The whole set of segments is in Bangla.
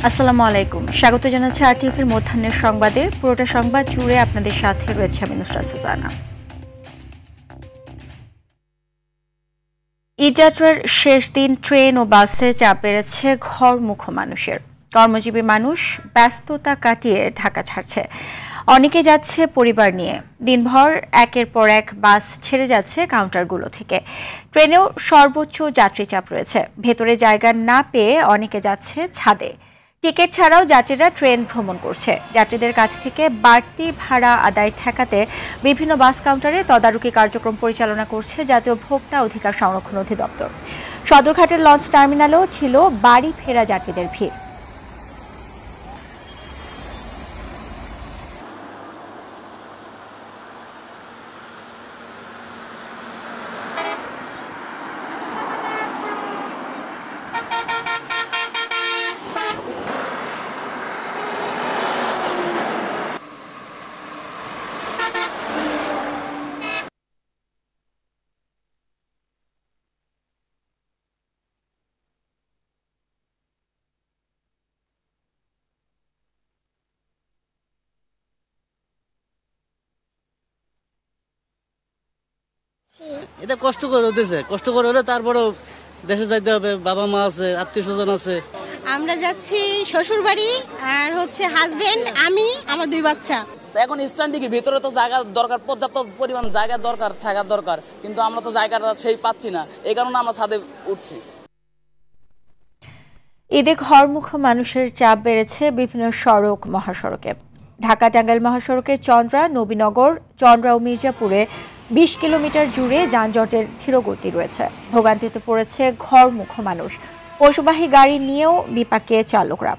আসসালামু আলাইকুম, স্বাগত জানাচ্ছি আরটিএফের মধ্যাহ্নের সংবাদে। পুরোটা সংবাদ জুড়ে আপনাদের সাথে রয়েছে আমি নুসরাত সুজানা। ঈদযাত্রার শেষ দিন ট্রেন ও বাসে চাপ বেড়েছে ঘরমুখো মানুষের। কর্মজীবী মানুষ ব্যস্ততা কাটিয়ে ঢাকা ছাড়ছে, অনেকে যাচ্ছে পরিবার নিয়ে। দিনভর একের পর এক বাস ছেড়ে যাচ্ছে কাউন্টারগুলো থেকে। ট্রেনেও সর্বোচ্চ যাত্রী চাপ রয়েছে, ভেতরে জায়গা না পেয়ে অনেকে যাচ্ছে ছাদে। টিকিট ছাড়াও যাত্রীরা ট্রেন ভ্রমণ করছে। যাত্রীদের কাছ থেকে বাড়তি ভাড়া আদায় ঠেকাতে বিভিন্ন বাস কাউন্টারে তদারকি কার্যক্রম পরিচালনা করছে জাতীয় ভোক্তা অধিকার সংরক্ষণ অধিদপ্তর। সদরঘাটের লঞ্চ টার্মিনালেও ছিল বাড়ি ফেরা যাত্রীদের ভিড়। এটা কষ্ট করে হতেছে, কষ্ট করে হলে তারপরেও দেশে যাইতে হবে, বাবা মা আছে, আত্মীয় স্বজন আছে। আমরা যাচ্ছি শ্বশুর বাড়ি, আর হচ্ছে হাজবেন্ড, আমি, আমার 2 বাচ্চা। এখন স্ট্যান্ডিংয়ের ভিতরে তো জায়গা দরকার, পর্যাপ্ত পরিমাণ জায়গা দরকার, থাকার দরকার, কিন্তু আমরা তো জায়গাটা সেই পাচ্ছি না, এই কারণে আমরা ছাদে উঠছি। ঈদে ঘরমুখো মানুষের চাপ বেড়েছে বিভিন্ন সড়ক মহাসড়কে। ঢাকা টাঙ্গাইল মহাসড়কের চন্দ্রা, নবীনগর, চন্দ্রা ও মির্জাপুরে 20 কিলোমিটার জুড়ে যানজটের ধীরগতি রয়েছে। ভোগান্তিতে পড়েছে ঘরমুখো মানুষ। পশুবাহী গাড়ি নিয়েও বিপাকে চালকরা।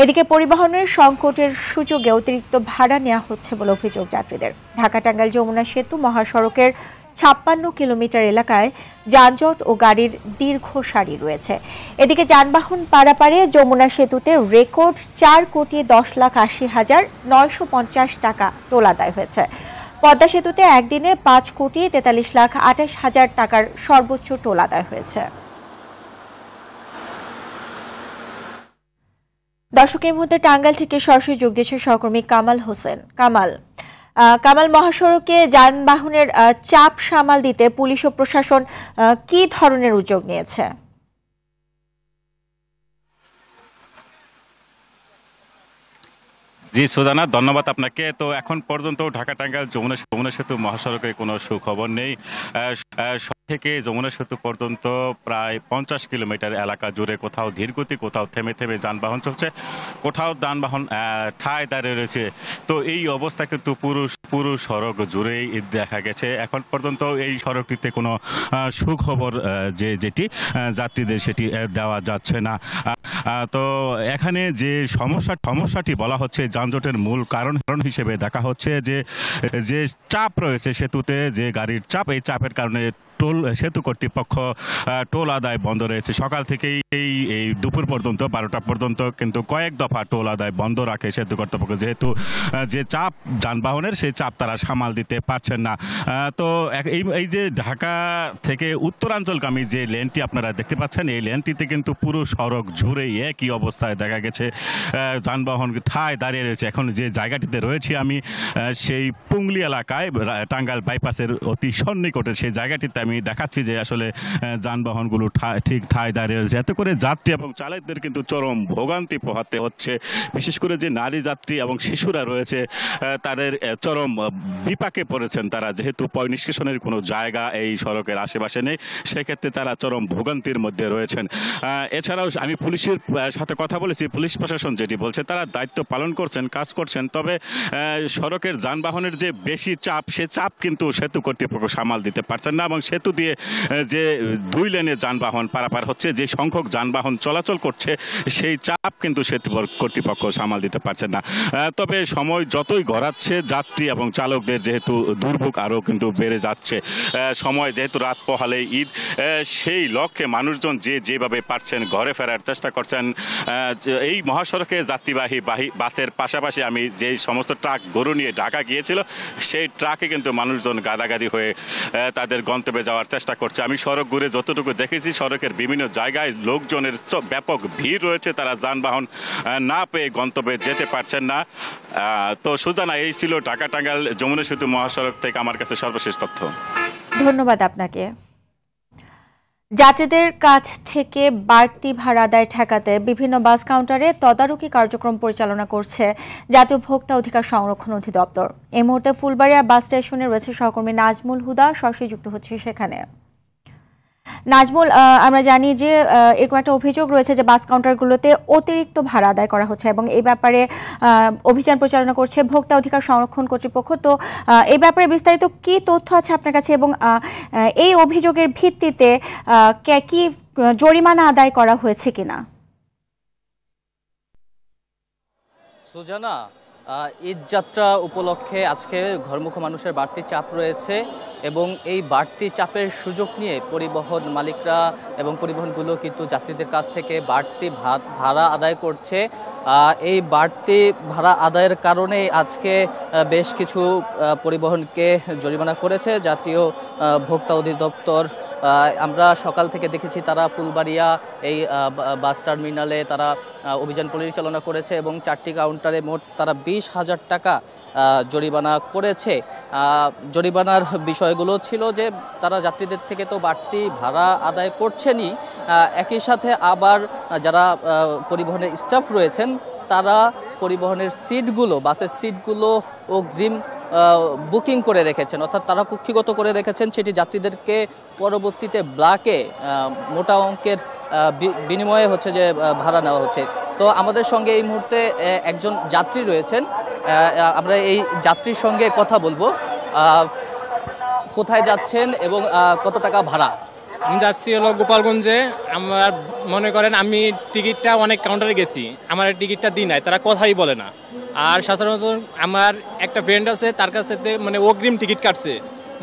এদিকে পরিবহনের সংকটের সুযোগে অতিরিক্ত ভাড়া নেওয়া হচ্ছে বলে অভিযোগ যাত্রীদের। ঢাকা টাঙ্গাইল যমুনা সেতু মহাসড়কের 56 কিলোমিটার এলাকায় যানজট ও গাড়ির দীর্ঘ সারি রয়েছে। এদিকে যানবাহন পারাপারে যমুনা সেতুতে রেকর্ড 4,10,80,950 টাকা টোল আদায় হয়েছে। পদ্মা সেতুতে একদিনে 5,43,28,000 টাকার সর্বোচ্চ টোল আদায় হয়েছে। দর্শক, এই মুহূর্তে টাঙ্গাইল থেকে সরাসরি যোগ দিয়েছে সহকর্মী কামাল হোসেন। কামাল, মহাসড়কে যানবাহনের চাপ সামাল দিতে পুলিশ ও প্রশাসন কি ধরনের উদ্যোগ নিয়েছে? জি সুজানা, ধন্যবাদ আপনাকে। তো এখন পর্যন্ত ঢাকা টাঙ্গাইল যমুনা সেতু মহাসড়কে কোনো সুখবর নেই। থেকে যমুনা সেতু পর্যন্ত প্রায় 50 কিলোমিটার এলাকা জুড়ে কোথাও ধীরগতি, কোথাও থেমে থেমে যানবাহন চলছে, কোথাও যানবাহন ঠায় দাঁড়িয়ে রয়েছে। তো এই অবস্থা কিন্তু পুরো সড়ক জুড়েই দেখা গেছে। এখন পর্যন্ত এই সড়কটিতে কোনো সুখবর যেটি যাত্রীদের সেটি দেওয়া যাচ্ছে না। তো এখানে যে সমস্যাটি বলা হচ্ছে যানজটের মূল কারণ হিসেবে দেখা হচ্ছে যে চাপ রয়েছে সেতুতে, যে গাড়ির চাপ, এই চাপের কারণে সেতু কর্তৃপক্ষ টোল আদায় বন্ধ রয়েছে। সকাল থেকেই এই দুপুর পর্যন্ত 12টা পর্যন্ত কিন্তু কয়েক দফা টোল আদায় বন্ধ রাখে সেতু কর্তৃপক্ষ, যেহেতু যে চাপ যানবাহনের সেই চাপ তারা সামাল দিতে পারছেন না। তো এই যে ঢাকা থেকে উত্তরাঞ্চলগামী যে লেনটি আপনারা দেখতে পাচ্ছেন, এই লেনটিতে কিন্তু পুরো সড়ক জুড়েই একই অবস্থায় দেখা গেছে, যানবাহন ঠায় দাঁড়িয়ে রয়েছে। এখন যে জায়গাটিতে রয়েছি আমি, সেই পুংলি এলাকায় টাঙ্গাইল বাইপাসের অতি সন্নিকটে সেই জায়গাটিতে আমি দেখাচ্ছি যে আসলে যানবাহনগুলো ঠিক ঠায় দাঁড়িয়ে রয়েছে। এতে করে যাত্রী এবং চালকদের কিন্তু চরম ভোগান্তি পোহাতে হচ্ছে। বিশেষ করে যে নারী যাত্রী এবং শিশুরা রয়েছে, তাদের চরম বিপাকে পড়েছেন তারা, যেহেতু পয়ঃনিষ্কাশনের কোনো জায়গা এই সড়কের আশেপাশে নেই, সেক্ষেত্রে তারা চরম ভোগান্তির মধ্যে রয়েছেন। এছাড়াও আমি পুলিশের সাথে কথা বলেছি, পুলিশ প্রশাসন যেটি বলছে, তারা দায়িত্ব পালন করছেন, কাজ করছেন, তবে সড়কের যানবাহনের যে বেশি চাপ, সে চাপ কিন্তু সেতু কর্তৃপক্ষ সামাল দিতে পারছেন না, এবং সেতু দিয়ে যে 2 লেনে যানবাহন পারাপার হচ্ছে, যে সংখ্যক যানবাহন চলাচল করছে, সেই চাপ কিন্তু সেতু কর্তৃপক্ষ সামাল দিতে পারছেন না। তবে সময় যতই গড়াচ্ছে, যাত্রী এবং চালকদের যেহেতু দুর্ভোগ আরও কিন্তু বেড়ে যাচ্ছে। সময় যেহেতু রাত পোহালে ঈদ, সেই লক্ষ্যে মানুষজন যেভাবে পারছেন ঘরে ফেরার চেষ্টা করছেন। এই মহাসড়কে যাত্রীবাহী বাসের পাশাপাশি আমি যে সমস্ত ট্রাক গরু নিয়ে ঢাকা গিয়েছিল, সেই ট্রাকে কিন্তু মানুষজন গাদাগাদি হয়ে তাদের গন্তব্যে যাওয়ার চেষ্টা করছে। আমি সড়ক ঘুরে যতটুকু দেখেছি, সড়কের বিভিন্ন জায়গায় লোকজনের ব্যাপক ভিড় রয়েছে, তারা যানবাহন না পেয়ে গন্তব্যে যেতে পারছেন না। তো সুজানা, এই ছিল ঢাকা টাঙ্গাইল যমুনা সেতু মহাসড়ক থেকে আমার কাছে সর্বশেষ তথ্য। ধন্যবাদ আপনাকে। যাত্রীদের কাছ থেকে বাড়তি ভাড়া আদায় ঠেকাতে বিভিন্ন বাস কাউন্টারে তদারকি কার্যক্রম পরিচালনা করছে জাতীয় ভোক্তা অধিকার সংরক্ষণ অধিদপ্তর। এই মুহূর্তে ফুলবাড়িয়া বাস স্টেশনে রয়েছে সহকর্মী নাজমুল হুদা, সরাসরি যুক্ত হচ্ছে সেখানে। নাজমুল, আমরা জানি যে এরকম একটা অভিযোগ রয়েছে যে বাস কাউন্টারগুলোতে অতিরিক্ত ভাড়া আদায় করা হচ্ছে এবং এই ব্যাপারে অভিযান পরিচালনা করছে ভোক্তা অধিকার সংরক্ষণ কর্তৃপক্ষ। তো এই ব্যাপারে বিস্তারিত কি তথ্য আছে আপনার কাছে এবং এই অভিযোগের ভিত্তিতে কি জরিমানা আদায় করা হয়েছে কিনা? সুজানা, ঈদ যাত্রা উপলক্ষে আজকে ঘরমুখো মানুষের বাড়তি চাপ রয়েছে এবং এই বাড়তি চাপের সুযোগ নিয়ে পরিবহন মালিকরা এবং পরিবহনগুলো কিন্তু যাত্রীদের কাছ থেকে বাড়তি ভাড়া আদায় করছে। এই বাড়তি ভাড়া আদায়ের কারণে আজকে বেশ কিছু পরিবহনকে জরিমানা করেছে জাতীয় ভোক্তা অধিদপ্তর। আমরা সকাল থেকে দেখেছি তারা ফুলবাড়িয়া এই বাস টার্মিনালে তারা অভিযান পরিচালনা করেছে এবং 4টি কাউন্টারে মোট তারা 20,000 টাকা জরিমানা করেছে। জরিমানার বিষয়গুলো ছিল যে তারা যাত্রীদের থেকে তো বাড়তি ভাড়া আদায় করছেনই, একই সাথে আবার যারা পরিবহনের স্টাফ রয়েছেন তারা পরিবহনের সিটগুলো, বাসের সিটগুলো অগ্রিম বুকিং করে রেখেছেন, অর্থাৎ তারা কক্ষিগত করে রেখেছেন, সেটি যাত্রীদেরকে পরবর্তীতে ব্ল্যাকে মোটা অঙ্কের বিনিময়ে হচ্ছে যে ভাড়া নেওয়া হচ্ছে। তো আমাদের সঙ্গে এই মুহূর্তে একজন যাত্রী রয়েছেন, আমরা এই যাত্রীর সঙ্গে কথা বলবো। কোথায় যাচ্ছেন এবং কত টাকা ভাড়া? আমি যাচ্ছি হলো গোপালগঞ্জে। আমার মনে করেন আমি টিকিটটা অনেক কাউন্টারে গেছি, আমার টিকিটটা দিই নাই, তারা কথাই বলে না। আর সাধারণত আমার একটা ফ্রেন্ড আছে, তার কাছে মানে অগ্রিম টিকিট কাটছে,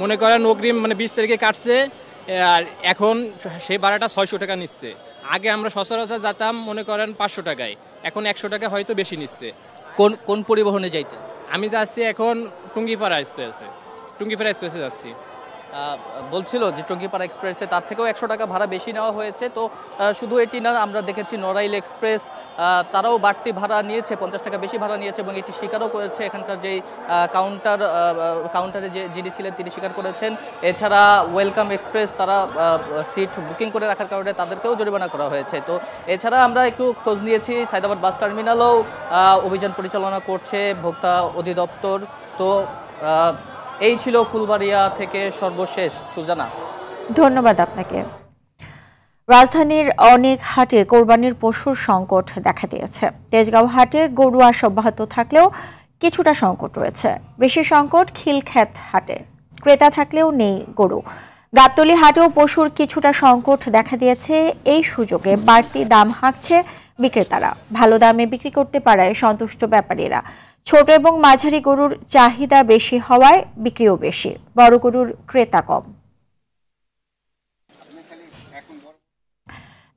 মনে করেন অগ্রিম মানে 20 তারিখে কাটছে, আর এখন সেই ভাড়াটা 600 টাকা নিচ্ছে। আগে আমরা সচরাচর যেতাম মনে করেন 500 টাকায়, এখন 100 টাকা হয়তো বেশি নিচ্ছে। কোন পরিবহনে যাইতে? আমি যাচ্ছি এখন টুঙ্গিপাড়া এক্সপ্রেসে যাচ্ছি। বলছিল যে টঙ্গিপাড়া এক্সপ্রেসে তার থেকেও 100 টাকা ভাড়া বেশি নেওয়া হয়েছে। তো শুধু এটি না, আমরা দেখেছি নড়াইল এক্সপ্রেস তারাও বাড়তি ভাড়া নিয়েছে, 50 টাকা বেশি ভাড়া নিয়েছে এবং এটি স্বীকারও করেছে এখানকার যেই কাউন্টারে যিনি ছিলেন তিনি স্বীকার করেছেন। এছাড়া ওয়েলকাম এক্সপ্রেস তারা সিট বুকিং করে রাখার কারণে তাদেরকেও জরিমানা করা হয়েছে। তো এছাড়া আমরা একটু খোঁজ নিয়েছি, সায়দাবাদ বাস টার্মিনালেও অভিযান পরিচালনা করছে ভোক্তা অধিদপ্তর। তো এই ছিল ফুলবাড়িয়া থেকে সর্বশেষ। সুজানা, ধন্যবাদ আপনাকে। রাজধানীর অনেক হাটে কোরবানির পশুর সংকট দেখা দিয়েছে। তেজগাঁও হাটে গরু আস অব্যাহত থাকলেও কিছুটা সংকট রয়েছে। বেশি সংকট খিলক্ষেত হাটে, ক্রেতা থাকলেও নেই গরু। গাবতলী হাটেও পশুর কিছুটা সংকট দেখা দিয়েছে। এই সুযোগে বাড়তি দাম হাঁকছে বিক্রেতারা, ভালো দামে বিক্রি করতে পারায় সন্তুষ্ট ব্যাপারীরা। ছোট এবং মাঝারি গরুর চাহিদা বেশি হওয়ায় বিক্রিও বেশি, বড় গরুর ক্রেতা কম।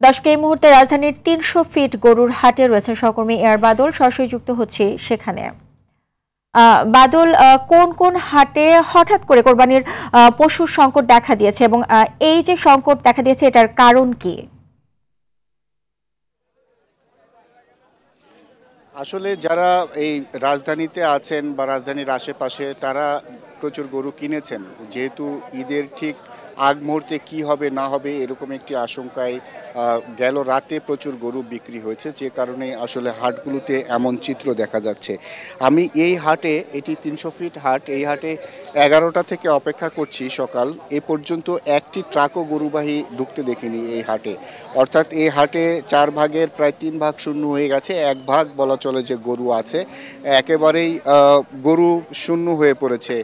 দর্শক, এই মুহূর্তে রাজধানীর 300 ফিট গরুর হাটে রয়েছে সহকর্মী এয়ার বাদল, সরাসরি যুক্ত হচ্ছে সেখানে। বাদল, কোন কোন হাটে হঠাৎ করে কোরবানির পশুর সংকট দেখা দিয়েছে এবং এই যে সংকট দেখা দিয়েছে এটার কারণ কি? আসলে যারা এই রাজধানীতে আছেন বা রাজধানীর আশেপাশে তারা প্রচুর গরু কিনেছেন, যেহেতু ঈদের ঠিক আগ মুহূর্তে কী হবে না হবে এরকম একটি আশঙ্কায় গেল রাতে প্রচুর গরু বিক্রি হয়েছে, যে কারণে আসলে হাটগুলোতে এমন চিত্র দেখা যাচ্ছে। আমি এই হাটে, এটি 300 ফিট হাট, এই হাটে 11টা থেকে অপেক্ষা করছি সকাল, এ পর্যন্ত একটি ট্রাকও গরুবাহী ঢুকতে দেখিনি এই হাটে। অর্থাৎ এই হাটে 4 ভাগের প্রায় 3 ভাগ শূন্য হয়ে গেছে, 1 ভাগ বলা চলে যে গরু আছে, একেবারেই গরু শূন্য হয়ে পড়েছে,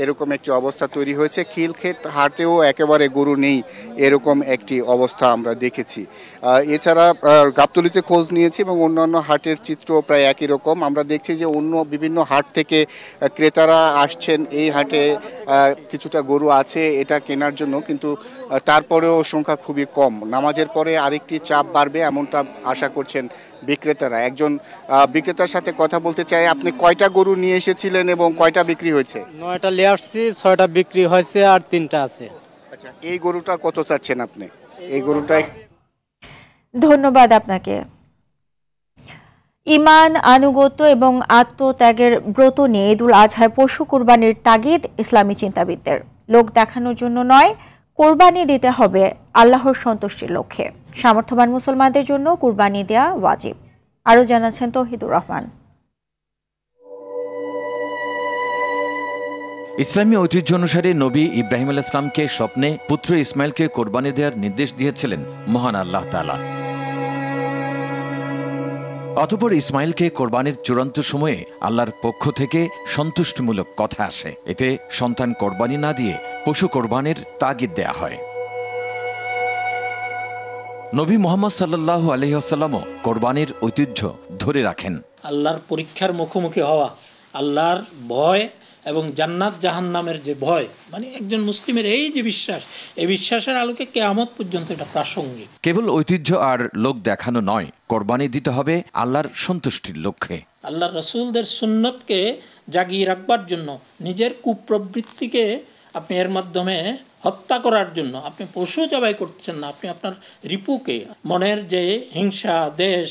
এরকম একটি অবস্থা তৈরি হয়েছে। খিলক্ষেত হাটেও একেবারে গরু নেই, এরকম একটি অবস্থা আমরা দেখেছি। এছাড়া গাবতলীতে খোঁজ নিয়েছি এবং অন্যান্য হাটের চিত্র প্রায় একই রকম। আমরা দেখছি যে অন্য বিভিন্ন হাট থেকে ক্রেতারা আসছেন এই হাটে, কিছুটা গরু আছে এটা কেনার জন্য, কিন্তু তারপরেও সংখ্যা খুবই কম। নামাজের পরে আরেকটি চাপ বাড়বে এমনটা আশা করছেন বিক্রেতারা। একজন বিক্রেতার সাথে কথা বলতে চাই। আপনি কয়টা গরু নিয়ে এসেছিলেন এবং কয়টা বিক্রি হয়েছে? 9টা নিয়ে আসছি, 6টা বিক্রি হয়েছে আর 3টা আছে। আচ্ছা, এই গরুটা কত চাচ্ছেন আপনি? এই গরুটা ধন্যবাদ আপনাকে। ঈমান, আনুগত্য এবং আত্মত্যাগের ব্রত নিয়ে ঈদুল আজহায় পশু কোরবানির তাগিদ ইসলামী চিন্তাবিদদের। লোক দেখানোর জন্য নয়, কোরবানি দিতে হবে আল্লাহর সন্তুষ্টির লক্ষ্যে। সামর্থ্যবান মুসলমানদের জন্য কোরবানি দেয়া ওয়াজিব। আরও জানাচ্ছেন তৌহিদুর রহমান। ইসলামী ঐতিহ্য অনুসারে নবী ইব্রাহিম আলাইহিস সালামকে স্বপ্নে পুত্র ইসমাইলকে কোরবানি দেওয়ার নির্দেশ দিয়েছিলেন মহান আল্লাহ তাআলা। অতঃপর ইসমাইলকে কোরবানির চূড়ান্ত সময়ে আল্লাহর পক্ষ থেকে সন্তুষ্টিমূলক কথা আসে। এতে সন্তান কোরবানি না দিয়ে পশু কোরবানির তাগিদ দেয়া হয়। নবী মুহাম্মদ সাল্লাল্লাহু আলাইহি ওয়াসাল্লামও কোরবানির ঐতিহ্য ধরে রাখেন। আল্লাহর পরীক্ষার মুখোমুখি হওয়া, আল্লাহর ভয় এবং জান্নাত জাহান্নামের যে ভয়, মানে একজন মুসলিমের এই যে বিশ্বাস, এই বিশ্বাসের আলোকে কিয়ামত পর্যন্ত এটা প্রাসঙ্গিক। কেবল ঐতিহ্য আর লোক দেখানো নয়, কোরবানি দিতে হবে আল্লাহর সন্তুষ্টির লক্ষ্যে। আল্লাহর রাসূলদের সুন্নতকে জাগিয়ে রাখবার জন্য, নিজের কুপ্রবৃত্তিকে আপনি এর মাধ্যমে হত্যা করার জন্য আপনি পশু জবাই করতেছেন না, আপনি আপনার রিপুকে, মনের যে হিংসা, দেশ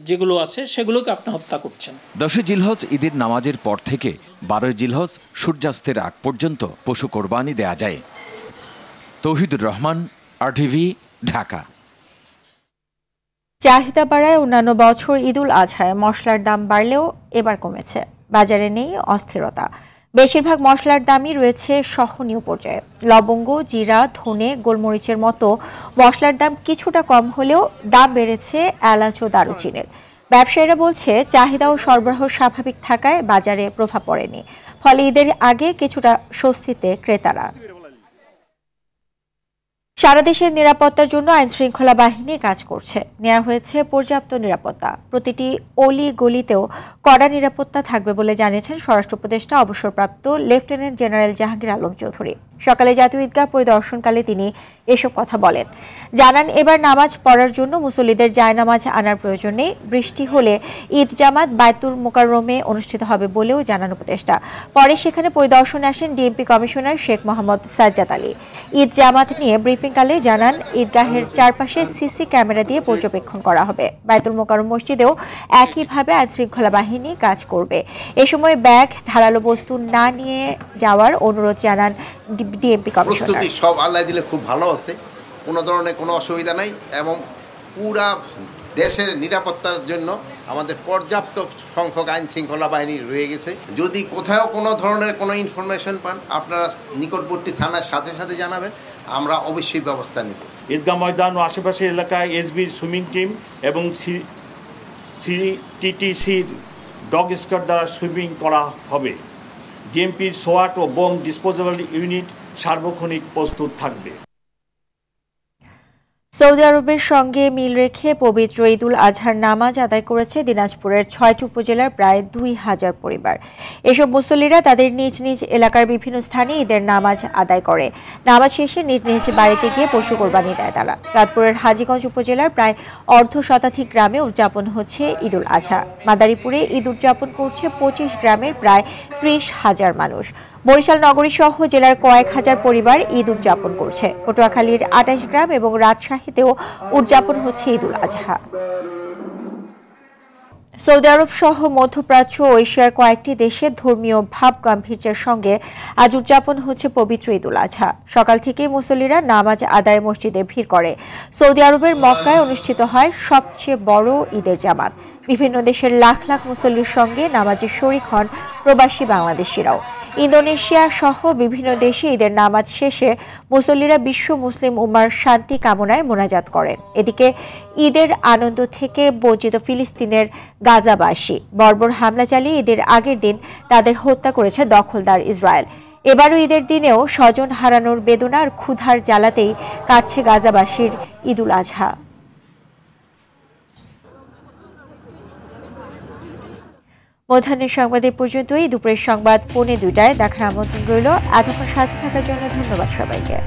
যেগুলো আছে সেগুলোকে আপনি হত্যা করছেন। 10 জিলহজ ঈদের নামাজের পর থেকে 12 জিলহজ সূর্যাস্তের আগ পর্যন্ত পশু কোরবানি দেয়া যায়। তৌহিদুর রহমান, RTV, ঢাকা। চাহিদা বাড়ায় অন্যান্য বছর ঈদুল আজহায় মশলার দাম বাড়লেও এবার কমেছে। বাজারে নেই অস্থিরতা। বেশিরভাগ মশলার দামই রয়েছে সহনীয় পর্যায়ে। লবঙ্গ, জিরা, ধনে, গোলমরিচের মতো মশলার দাম কিছুটা কম হলেও দাম বেড়েছে এলাচ ও দারুচিনির। ব্যবসায়ীরা বলছে, চাহিদা ও সরবরাহ স্বাভাবিক থাকায় বাজারে প্রভাব পড়েনি। ফলে ঈদের আগে কিছুটা স্বস্তিতে ক্রেতারা। সারা দেশের নিরাপত্তার জন্য আইনশৃঙ্খলা বাহিনী কাজ করছে। নেওয়া হয়েছে পর্যাপ্ত নিরাপত্তা। প্রতিটি অলি গলিতেও কড়া নিরাপত্তা থাকবে বলে জানিয়েছেন স্বরাষ্ট্র উপদেষ্টা অবসরপ্রাপ্ত লেফটেন্যান্ট জেনারেল জাহাঙ্গীর আলম চৌধুরী। সকালে জাতীয় ঈদগাহ পরিদর্শনকালে তিনি এসব কথা বলেন। জানান, এবার নামাজ পড়ার জন্য মুসল্লিদের জায়নামাজ আনার প্রয়োজন নেই। বৃষ্টি হলে ঈদ জামাত বায়তুল মোকাররমে অনুষ্ঠিত হবে বলেও জানান উপদেষ্টা। পরে সেখানে পরিদর্শনে আসেন ডিএমপি কমিশনার শেখ মোহাম্মদ সাজ্জাদ আলী। ঈদ জামাত নিয়ে ব্রিফিংকালে জানান, ঈদগাহের চারপাশে সিসি ক্যামেরা দিয়ে পর্যবেক্ষণ করা হবে। বায়তুল মোকাররম মসজিদেও একইভাবে আইনশৃঙ্খলা বাহিনী কাজ করবে। এ সময় ব্যাগ, ধারালো বস্তু না নিয়ে যাওয়ার অনুরোধ জানান ডিএমপি কমিশনার। প্রস্তুতি সব আল্লাহ দিলে খুব ভালো আছে, কোনো ধরনের কোনো অসুবিধা নাই এবং পুরা দেশের নিরাপত্তার জন্য আমাদের পর্যাপ্ত সংখ্যক আইন শৃঙ্খলা বাহিনী রয়ে গেছে। যদি কোথাও কোনো ধরনের কোনো ইনফরমেশন পান, আপনারা নিকটবর্তী থানার সাথে সাথে জানাবেন, আমরা অবশ্যই ব্যবস্থা নেব। ঈদগাহ ময়দান ও আশেপাশের এলাকায় এসবির সুইমিং টিম এবং সিটিটিসির ডগ স্কোয়াড দ্বারা সুইমিং করা হবে। ডিএমপির সোয়াট ও বোম ডিসপোজেবল ইউনিট সার্বক্ষণিক প্রস্তুত থাকবে। সৌদি আরবের সঙ্গে মিল রেখে পবিত্র ঈদুল আজহার নামাজ আদায় করেছে দিনাজপুরের 6টি উপজেলার প্রায় 2000 পরিবার। এসব মুসল্লিরা তাদের নিজ নিজ এলাকার বিভিন্ন স্থানে ঈদের নামাজ আদায় করে। নামাজ শেষে নিজ নিজ বাড়িতে গিয়ে পশু কোরবানি দেয় তারা। চাঁদপুরের হাজীগঞ্জ উপজেলার প্রায় অর্ধশতাধিক গ্রামে উদযাপন হচ্ছে ঈদুল আজহা। মাদারীপুরে ঈদ উদযাপন করছে 25 গ্রামের প্রায় 30,000 মানুষ। বরিশাল নগরী সহ জেলার কয়েক হাজার পরিবার ঈদ উদযাপন করছে। পটুয়াখালীর 28 গ্রাম এবং রাজশাহীতেও উদযাপন হচ্ছে ঈদুল আজহা। সৌদি আরব সহ মধ্যপ্রাচ্য ও এশিয়ার কয়েকটি দেশে ধর্মীয় ভাব গাম্ভীর্যের সঙ্গে আজ উদযাপন হচ্ছে পবিত্র ঈদুল আজহা। সকাল থেকেই মুসল্লিরা নামাজ আদায়ে মসজিদে ভিড় করে। সৌদি আরবের মক্কায় অনুষ্ঠিত হয় সবচেয়ে বড় ঈদের জামাত। বিভিন্ন দেশের লাখ লাখ মুসল্লির সঙ্গে নামাজে শরিক হন প্রবাসী বাংলাদেশিরাও। ইন্দোনেশিয়া সহ বিভিন্ন দেশে ঈদের নামাজ শেষে মুসল্লিরা বিশ্ব মুসলিম উম্মার শান্তি কামনায় মোনাজাত করেন। এদিকে ঈদের আনন্দ থেকে বঞ্চিত ফিলিস্তিনের গাজাবাসী বর্বর হামলা চালিয়ে ঈদের আগের দিন তাদের হত্যা করেছে দখলদার ইসরায়েল। এবারও ঈদের দিনেও স্বজন হারানোর বেদনা আর ক্ষুধার জ্বালাতেই কাটছে গাজাবাসীর ঈদুল আজহা। মধ্যাহ্নের সংবাদ এ পর্যন্তই। দুপুরের সংবাদ 2:45 দেখার আমন্ত্রণ রইল। এতক্ষণ সাথে থাকার জন্য ধন্যবাদ সবাইকে।